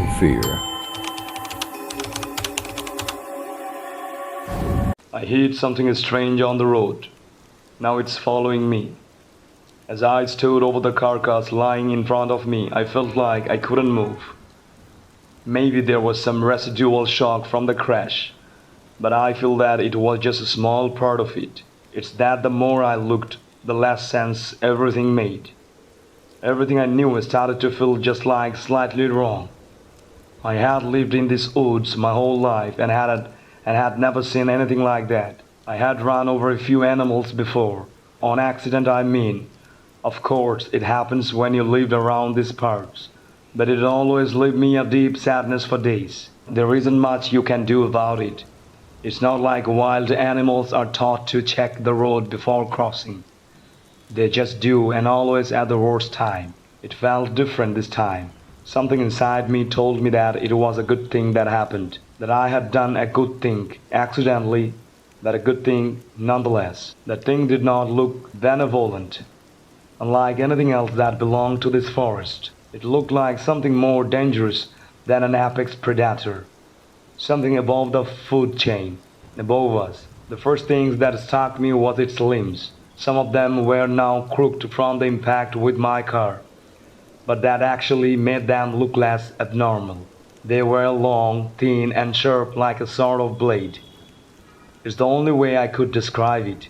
in fear. I heard something strange on the road. Now it's following me. As I stood over the carcass lying in front of me, I felt like I couldn't move. Maybe there was some residual shock from the crash, but I feel that it was just a small part of it. It's that the more I looked, the less sense everything made. Everything I knew started to feel just like slightly wrong. I had lived in these woods my whole life and had never seen anything like that. I had run over a few animals before. On accident, I mean. Of course, it happens when you lived around these parts. But it always left me a deep sadness for days. There isn't much you can do about it. It's not like wild animals are taught to check the road before crossing. They just do, and always at the worst time. It felt different this time. Something inside me told me that it was a good thing that happened, that I had done a good thing, accidentally, but a good thing nonetheless. That thing did not look benevolent, unlike anything else that belonged to this forest. It looked like something more dangerous than an apex predator, something above the food chain, above us. The first thing that struck me was its limbs. Some of them were now crooked from the impact with my car, but that actually made them look less abnormal. They were long, thin, and sharp like a sort of blade. It's the only way I could describe it.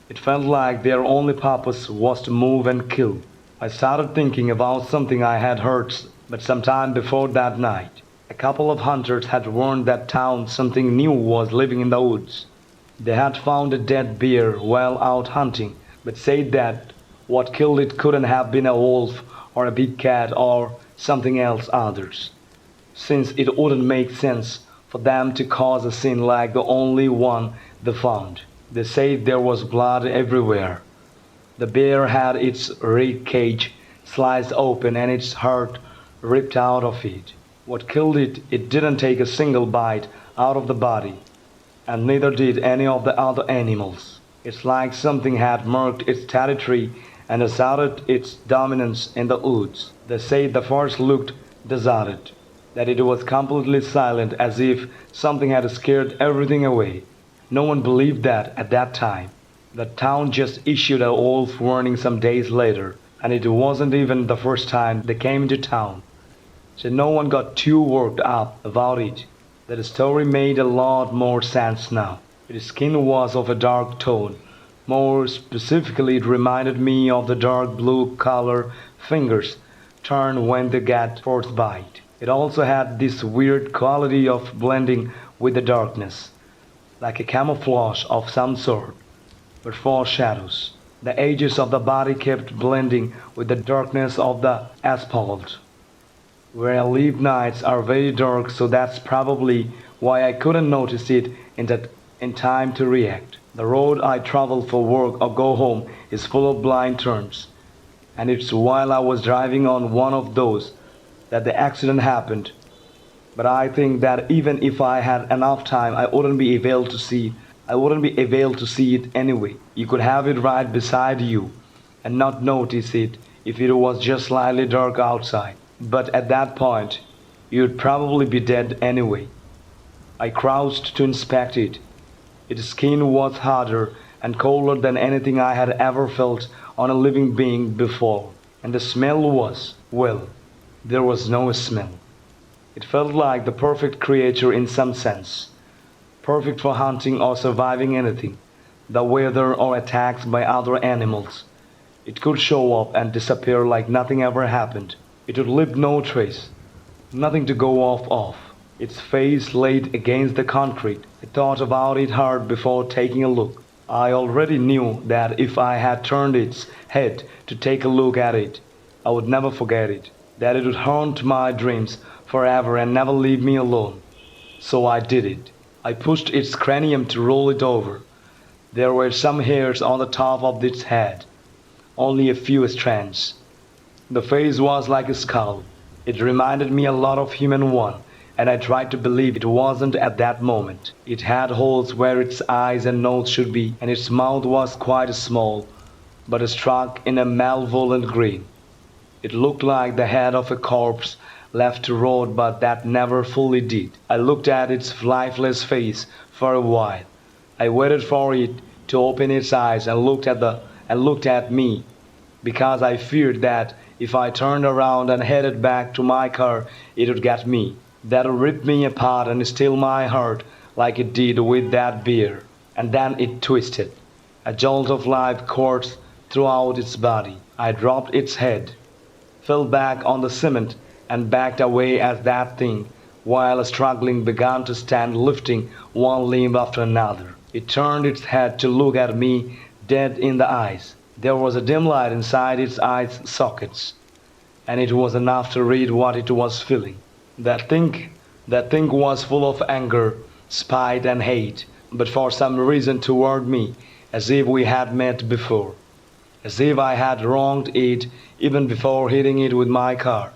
It felt like their only purpose was to move and kill. I started thinking about something I had heard, but sometime before that night. A couple of hunters had warned that town something new was living in the woods. They had found a dead bear while out hunting, but said that what killed it couldn't have been a wolf or a big cat or something else others, since it wouldn't make sense for them to cause a scene like the only one they found. They said there was blood everywhere. The bear had its rib cage sliced open and its heart ripped out of it. What killed it, it didn't take a single bite out of the body, and neither did any of the other animals. It's like something had marked its territory and asserted its dominance in the woods. They said the forest looked deserted, that it was completely silent as if something had scared everything away. No one believed that at that time. The town just issued a wolf warning some days later, and it wasn't even the first time they came into town. So no one got too worked up about it. That story made a lot more sense now. Its skin was of a dark tone. More specifically, it reminded me of the dark blue color fingers turn when they get frostbite. It also had this weird quality of blending with the darkness, like a camouflage of some sort, but for shadows. The edges of the body kept blending with the darkness of the asphalt. Where I live, nights are very dark, so that's probably why I couldn't notice it in time to react. The road I travel for work or go home is full of blind turns, and it's while I was driving on one of those that the accident happened. But I think that even if I had enough time, I wouldn't be able to see it anyway. You could have it right beside you and not notice it if it was just slightly dark outside. But at that point, you'd probably be dead anyway. I crouched to inspect it. Its skin was harder and colder than anything I had ever felt on a living being before. And the smell was, well, there was no smell. It felt like the perfect creature in some sense. Perfect for hunting or surviving anything, the weather or attacks by other animals. It could show up and disappear like nothing ever happened. It would leave no trace, nothing to go off of. Its face laid against the concrete. I thought about it hard before taking a look. I already knew that if I had turned its head to take a look at it, I would never forget it, that it would haunt my dreams forever and never leave me alone. So I did it. I pushed its cranium to roll it over. There were some hairs on the top of its head, only a few strands. The face was like a skull. It reminded me a lot of human one, and I tried to believe it wasn't at that moment. It had holes where its eyes and nose should be, and its mouth was quite small, but struck in a malevolent grin. It looked like the head of a corpse left to rot, but that never fully did. I looked at its lifeless face for a while. I waited for it to open its eyes and looked at me, because I feared that if I turned around and headed back to my car, it would get me. That would rip me apart and steal my heart like it did with that beer. And then it twisted. A jolt of life coursed throughout its body. I dropped its head, fell back on the cement, and backed away as that thing, while struggling, began to stand, lifting one limb after another. It turned its head to look at me dead in the eyes. There was a dim light inside its eye sockets, and it was enough to read what it was feeling. That thing was full of anger, spite, and hate, but for some reason toward me, as if we had met before, as if I had wronged it even before hitting it with my car.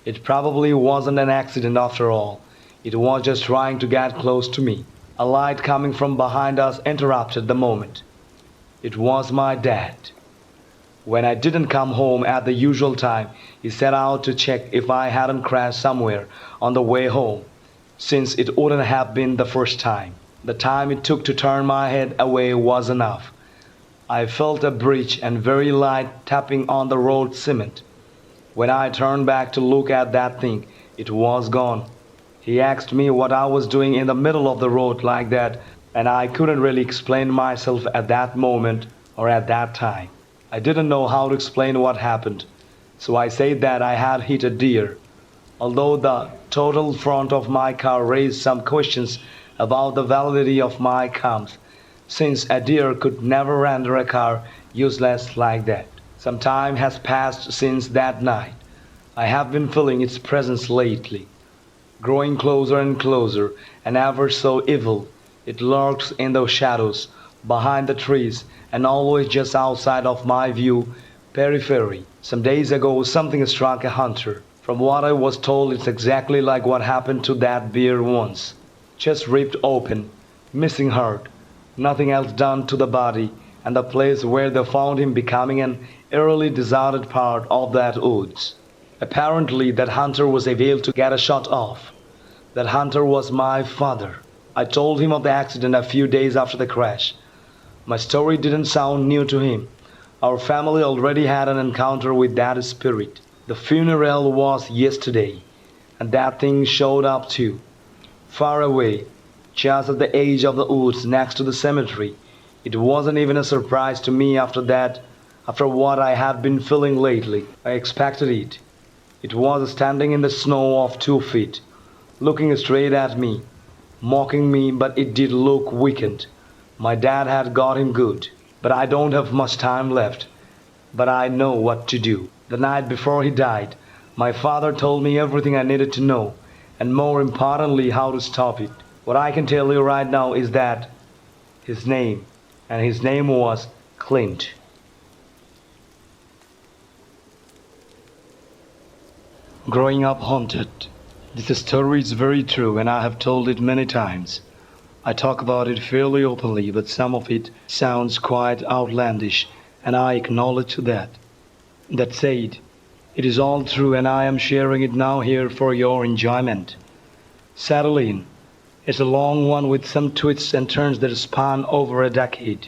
It probably wasn't an accident after all. It was just trying to get close to me. A light coming from behind us interrupted the moment. It was my dad. When I didn't come home at the usual time, he set out to check if I hadn't crashed somewhere on the way home, since it wouldn't have been the first time. The time it took to turn my head away was enough. I felt a breeze and very light tapping on the road cement. When I turned back to look at that thing, it was gone. He asked me what I was doing in the middle of the road like that, and I couldn't really explain myself at that moment or at that time. I didn't know how to explain what happened, so I said that I had hit a deer. Although the total front of my car raised some questions about the validity of my comms, since a deer could never render a car useless like that. Some time has passed since that night. I have been feeling its presence lately, growing closer and closer, and ever so evil. It lurks in the shadows, behind the trees, and always just outside of my view periphery. Some days ago, something struck a hunter. From what I was told, it's exactly like what happened to that bear once. Chest ripped open, missing heart, nothing else done to the body, and the place where they found him becoming an eerily deserted part of that woods. Apparently, that hunter was able to get a shot off. That hunter was my father. I told him of the accident a few days after the crash. My story didn't sound new to him. Our family already had an encounter with that spirit. The funeral was yesterday, and that thing showed up too. Far away, just at the edge of the woods next to the cemetery. It wasn't even a surprise to me after that, after what I had been feeling lately. I expected it. It was standing in the snow of 2 feet, looking straight at me, mocking me, but it did look weakened. My dad had got him good, but I don't have much time left. But I know what to do. The night before he died, my father told me everything I needed to know, and more importantly, how to stop it. What I can tell you right now is that his name was Clint. Growing up haunted. This story is very true, and I have told it many times. I talk about it fairly openly, but some of it sounds quite outlandish, and I acknowledge that. That said, it is all true, and I am sharing it now here for your enjoyment. Settle in. It's a long one with some twists and turns that span over a decade.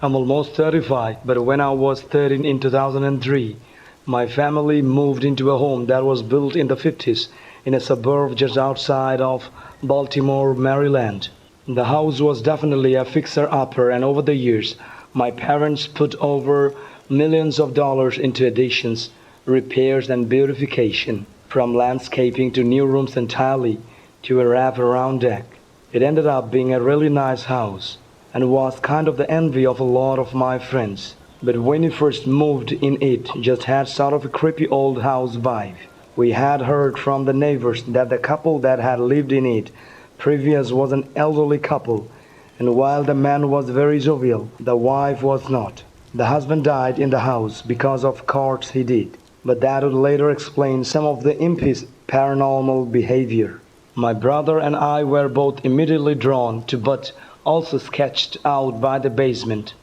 I'm almost 35, but when I was 13 in 2003, my family moved into a home that was built in the 50s in a suburb just outside of Baltimore, Maryland. The house was definitely a fixer-upper, and over the years, my parents put over millions of dollars into additions, repairs, and beautification, from landscaping to new rooms entirely to a wrap-around deck. It ended up being a really nice house, and was kind of the envy of a lot of my friends. But when we first moved in, it just had sort of a creepy old house vibe. We had heard from the neighbors that the couple that had lived in it previous was an elderly couple, and while the man was very jovial, the wife was not. The husband died in the house because of course he did, but that would later explain some of the impish paranormal behavior. My brother and I were both immediately drawn to, but also sketched out by, the basement.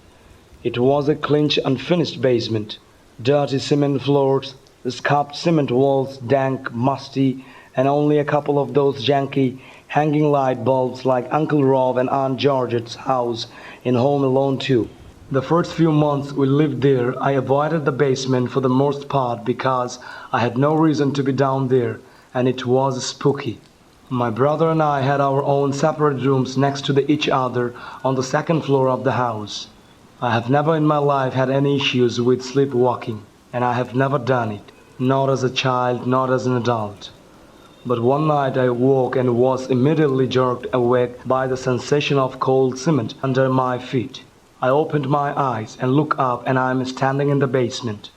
It was a clean, unfinished basement, dirty cement floors, scuffed cement walls, dank, musty, and only a couple of those janky hanging light bulbs like Uncle Rob and Aunt Georgette's house in Home Alone 2. The first few months we lived there, I avoided the basement for the most part because I had no reason to be down there, and it was spooky. My brother and I had our own separate rooms next to each other on the second floor of the house. I have never in my life had any issues with sleepwalking, and I have never done it, not as a child, not as an adult. But one night I woke and was immediately jerked awake by the sensation of cold cement under my feet. I opened my eyes and looked up and I am standing in the basement.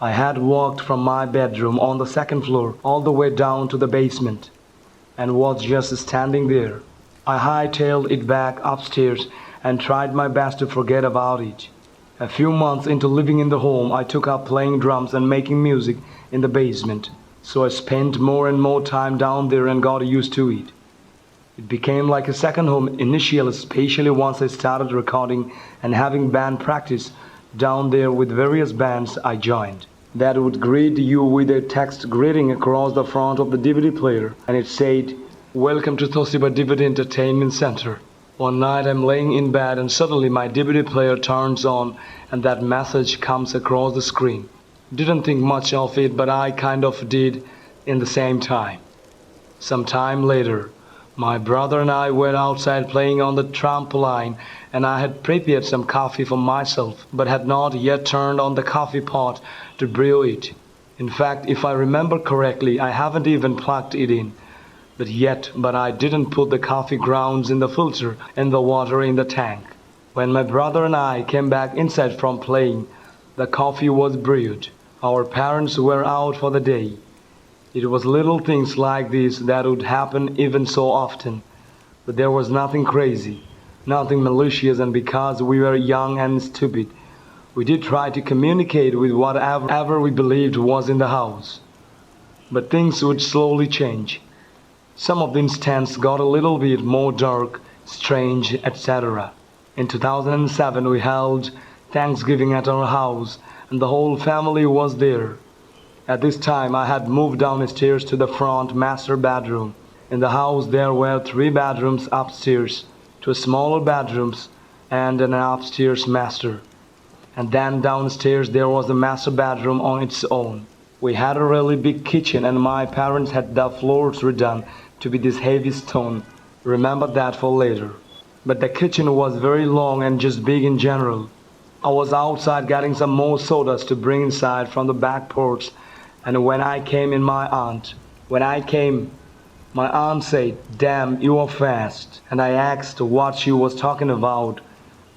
I had walked from my bedroom on the second floor all the way down to the basement and was just standing there. I hightailed it back upstairs and tried my best to forget about it. A few months into living in the home, I took up playing drums and making music in the basement. So I spent more and more time down there and got used to it. It became like a second home initially, especially once I started recording and having band practice down there with various bands I joined. That would greet you with a text greeting across the front of the DVD player, and it said, "Welcome to Toshiba DVD Entertainment Center." One night I'm laying in bed and suddenly my DVD player turns on and that message comes across the screen. Didn't think much of it, but I kind of did in the same time. Some time later, my brother and I were outside playing on the trampoline and I had prepared some coffee for myself but had not yet turned on the coffee pot to brew it. In fact, if I remember correctly, I haven't even plugged it in. But I didn't put the coffee grounds in the filter and the water in the tank. When my brother and I came back inside from playing, the coffee was brewed. Our parents were out for the day. It was little things like this that would happen even so often. But there was nothing crazy, nothing malicious, and because we were young and stupid, we did try to communicate with whatever we believed was in the house. But things would slowly change. Some of the incidents got a little bit more dark, strange, etc. In 2007 we held Thanksgiving at our house and the whole family was there. At this time I had moved downstairs to the front master bedroom. In the house there were 3 bedrooms upstairs, 2 smaller bedrooms and an upstairs master. And then downstairs there was a master bedroom on its own. We had a really big kitchen and my parents had the floors redone to be this heavy stone. Remember that for later. But the kitchen was very long and just big in general. I was outside getting some more sodas to bring inside from the back porch, and when I came, my aunt said, "Damn, you are fast." And I asked what she was talking about,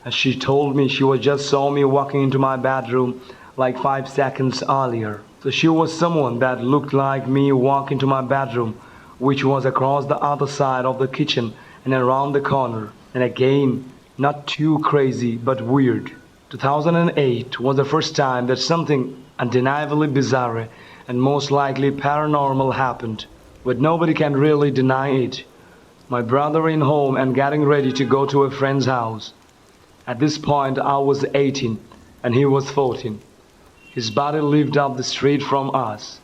and she told me she was just saw me walking into my bedroom like 5 seconds earlier. So she was someone that looked like me walk into my bedroom, which was across the other side of the kitchen and around the corner. And again, not too crazy, but weird. 2008 was the first time that something undeniably bizarre and most likely paranormal happened, but nobody can really deny it. My brother in home and getting ready to go to a friend's house. At this point I was 18 and he was 14. His buddy lived up the street from us.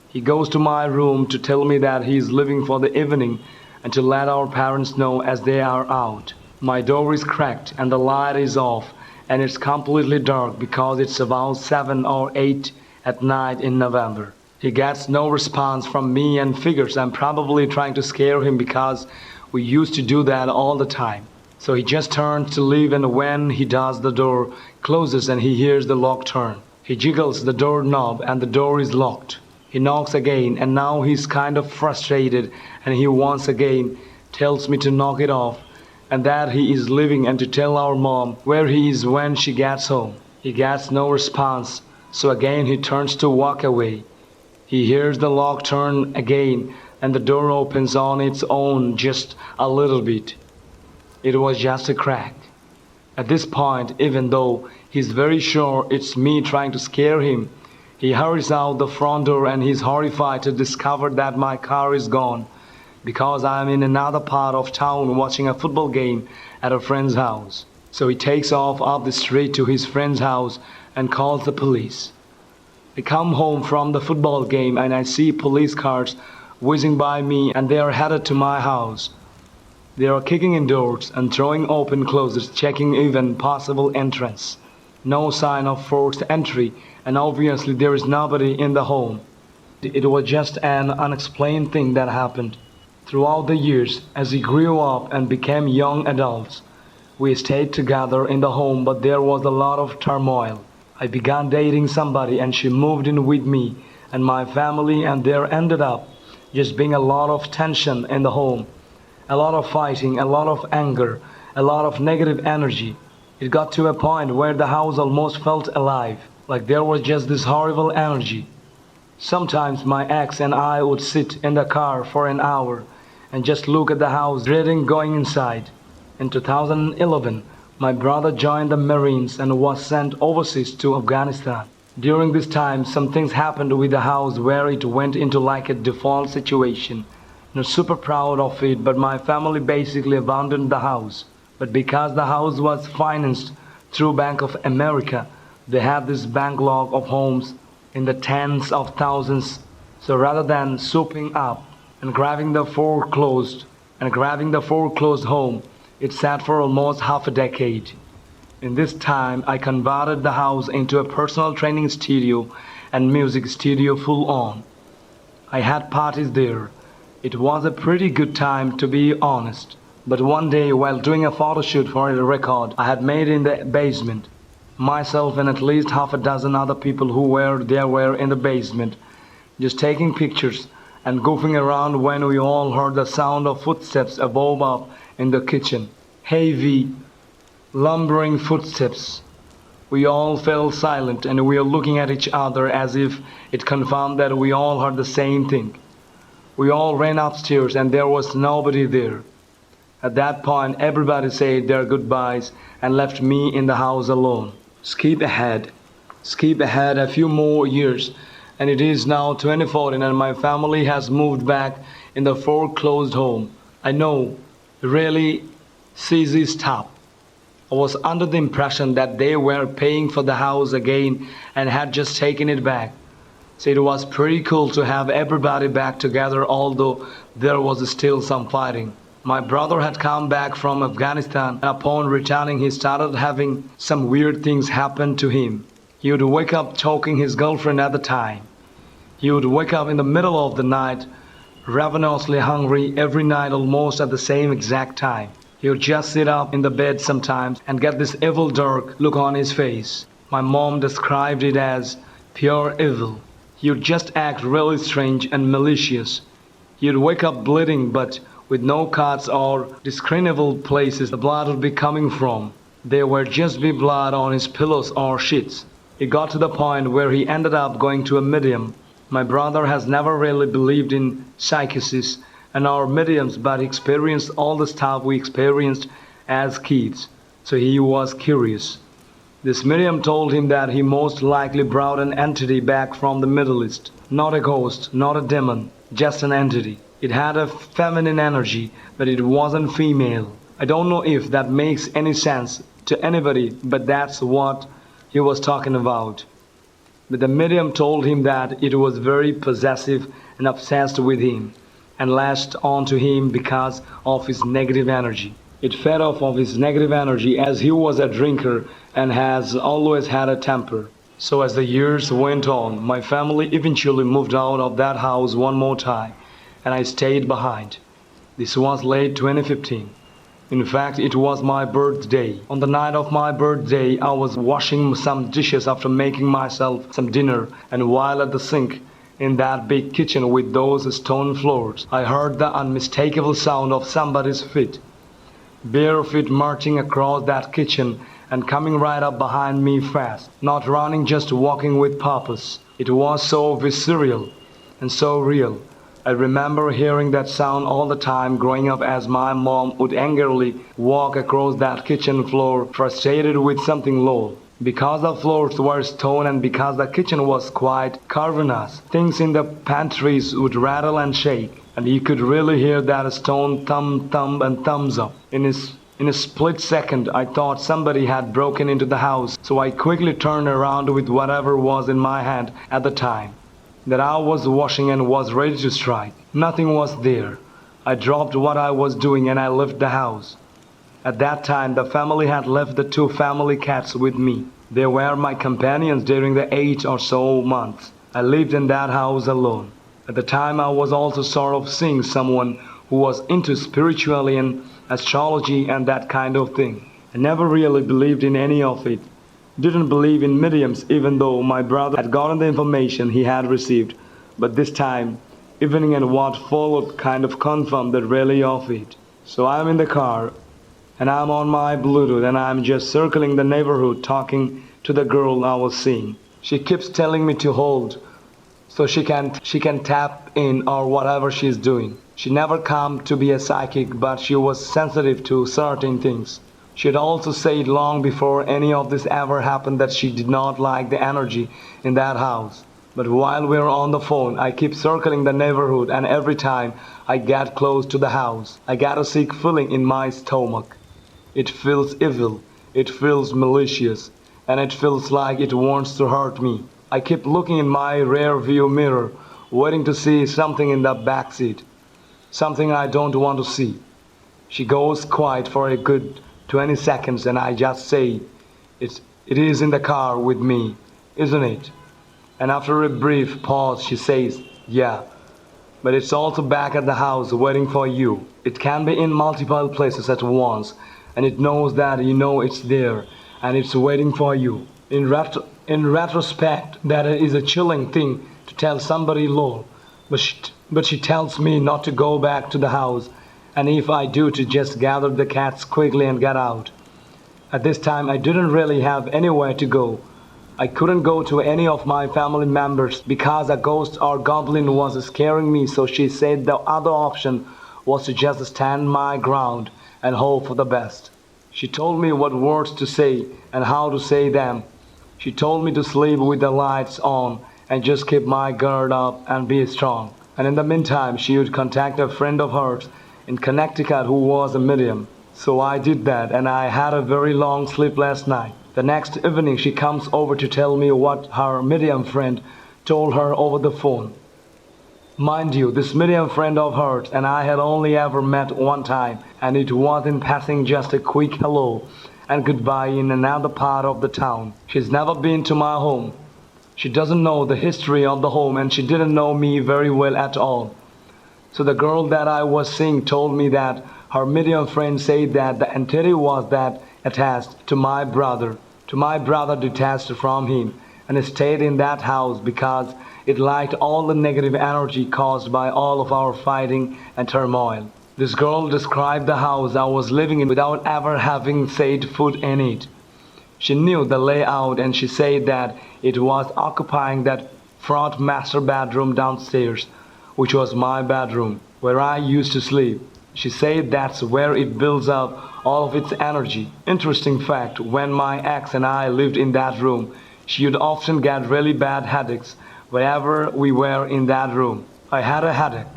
He goes to my room to tell me that he is leaving for the evening and to let our parents know as they are out. My door is cracked and the light is off and it's completely dark because it's about 7 or 8 at night in November. He gets no response from me and figures I'm probably trying to scare him because we used to do that all the time. So he just turns to leave and when he does the door closes and he hears the lock turn. He jiggles the doorknob and the door is locked. He knocks again and now he's kind of frustrated and he once again tells me to knock it off and that he is leaving and to tell our mom where he is when she gets home. He gets no response, so again he turns to walk away. He hears the lock turn again and the door opens on its own just a little bit. It was just a crack. At this point, even though he's very sure it's me trying to scare him, he hurries out the front door and he's horrified to discover that my car is gone because I'm in another part of town watching a football game at a friend's house. So he takes off up the street to his friend's house and calls the police. I come home from the football game and I see police cars whizzing by me, and they are headed to my house. They are kicking in doors and throwing open closets, checking even possible entrance. No sign of forced entry, and obviously there is nobody in the home. It was just an unexplained thing that happened. Throughout the years, as we grew up and became young adults, we stayed together in the home, but there was a lot of turmoil. I began dating somebody and she moved in with me and my family, and there ended up just being a lot of tension in the home, a lot of fighting, a lot of anger, a lot of negative energy. It got to a point where the house almost felt alive, like there was just this horrible energy. Sometimes my ex and I would sit in the car for an hour and just look at the house, dreading going inside. In 2011, my brother joined the Marines and was sent overseas to Afghanistan. During this time, some things happened with the house where it went into like a default situation. Not super proud of it, but my family basically abandoned the house. But because the house was financed through Bank of America, they had this backlog of homes in the tens of thousands. So rather than swooping up and grabbing the foreclosed home, it sat for almost half a decade. In this time, I converted the house into a personal training studio and music studio full on. I had parties there. It was a pretty good time, to be honest. But one day, while doing a photo shoot for a record I had made in the basement, myself and at least half a dozen other people who were in the basement, just taking pictures and goofing around, when we all heard the sound of footsteps above up in the kitchen. Heavy, lumbering footsteps. We all fell silent and we were looking at each other as if it confirmed that we all heard the same thing. We all ran upstairs and there was nobody there. At that point, everybody said their goodbyes and left me in the house alone. Skip ahead a few more years, and it is now 2014 and my family has moved back in the foreclosed home. I know, really, CZ stop. I was under the impression that they were paying for the house again and had just taken it back. So it was pretty cool to have everybody back together, although there was still some fighting. My brother had come back from Afghanistan, and upon returning he started having some weird things happen to him. He would wake up choking his girlfriend at the time. He would wake up in the middle of the night, ravenously hungry every night almost at the same exact time. He would just sit up in the bed sometimes and get this evil dark look on his face. My mom described it as pure evil. He would just act really strange and malicious. He would wake up bleeding, but with no cuts or discernible places the blood would be coming from. There would just be blood on his pillows or sheets. It got to the point where he ended up going to a medium. My brother has never really believed in psychosis and our mediums, but experienced all the stuff we experienced as kids. So he was curious. This medium told him that he most likely brought an entity back from the Middle East. Not a ghost, not a demon, just an entity. It had a feminine energy, but it wasn't female. I don't know if that makes any sense to anybody, but that's what he was talking about. But the medium told him that it was very possessive and obsessed with him, and latched on to him because of his negative energy. It fed off of his negative energy, as he was a drinker and has always had a temper. So as the years went on, my family eventually moved out of that house one more time, and I stayed behind. This was late 2015. In fact, it was my birthday. On the night of my birthday, I was washing some dishes after making myself some dinner, and while at the sink in that big kitchen with those stone floors, I heard the unmistakable sound of somebody's feet. Bare feet marching across that kitchen and coming right up behind me fast. Not running, just walking with purpose. It was so visceral and so real. I remember hearing that sound all the time growing up as my mom would angrily walk across that kitchen floor, frustrated with something low. Because the floors were stone and because the kitchen was quite cavernous, things in the pantries would rattle and shake, and you could really hear that stone thump, thump, and thumbs up. In a split second, I thought somebody had broken into the house, so I quickly turned around with whatever was in my hand at the time, that I was washing, and was ready to strike. Nothing was there. I dropped what I was doing and I left the house. At that time, the family had left the two family cats with me. They were my companions during the 8 or so months I lived in that house alone. At the time, I was also sort of seeing someone who was into spirituality and astrology and that kind of thing. I never really believed in any of it. Didn't believe in mediums even though my brother had gotten the information he had received. But this time, evening and what followed kind of confirmed the reality of it. So I'm in the car and I'm on my Bluetooth and I'm just circling the neighborhood talking to the girl I was seeing. She keeps telling me to hold so she can tap in or whatever she's doing. She never claimed to be a psychic, but she was sensitive to certain things. She had also said long before any of this ever happened that she did not like the energy in that house. But while we were on the phone, I keep circling the neighborhood and every time I get close to the house, I get a sick feeling in my stomach. It feels evil, it feels malicious, and it feels like it wants to hurt me. I keep looking in my rear view mirror, waiting to see something in the back seat, something I don't want to see. She goes quiet for a good 20 seconds and I just say, it is in the car with me, isn't it? And after a brief pause, she says, yeah, but it's also back at the house waiting for you. It can be in multiple places at once, and it knows that you know it's there, and it's waiting for you. In retrospect, that is a chilling thing to tell somebody lol, but she tells me not to go back to the house, and if I do, to just gather the cats quickly and get out. At this time, I didn't really have anywhere to go. I couldn't go to any of my family members because a ghost or goblin was scaring me, so she said the other option was to just stand my ground and hope for the best. She told me what words to say and how to say them. She told me to sleep with the lights on and just keep my guard up and be strong. And in the meantime, she would contact a friend of hers in Connecticut who was a medium. So I did that and I had a very long sleepless night. The next evening she comes over to tell me what her medium friend told her over the phone. Mind you, this medium friend of hers and I had only ever met one time, and it was in passing, just a quick hello and goodbye in another part of the town. She's never been to my home. She doesn't know the history of the home and she didn't know me very well at all. So the girl that I was seeing told me that her medium friend said that the entity was that attached to my brother detached from him, and stayed in that house because it liked all the negative energy caused by all of our fighting and turmoil. This girl described the house I was living in without ever having set foot in it. She knew the layout and she said that it was occupying that front master bedroom downstairs, which was my bedroom, where I used to sleep. She said that's where it builds up all of its energy. Interesting fact, when my ex and I lived in that room, she would often get really bad headaches whenever we were in that room. I had a headache,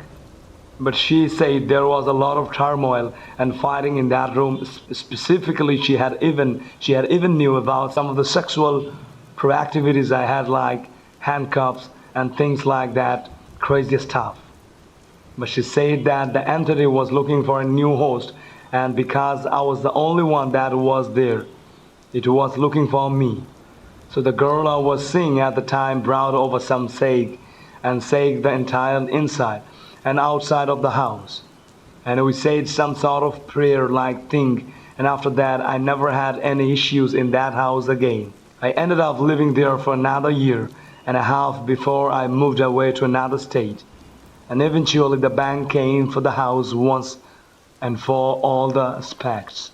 but she said there was a lot of turmoil and fighting in that room. Specifically, she had even knew about some of the sexual proactivities I had, like handcuffs and things like that, crazy stuff. But she said that the entity was looking for a new host, and because I was the only one that was there, it was looking for me. So the girl I was seeing at the time brought over some sage and saged the entire inside and outside of the house. And we said some sort of prayer-like thing, and after that I never had any issues in that house again. I ended up living there for another year and a half before I moved away to another state. And eventually the bank came for the house once and for all the aspects.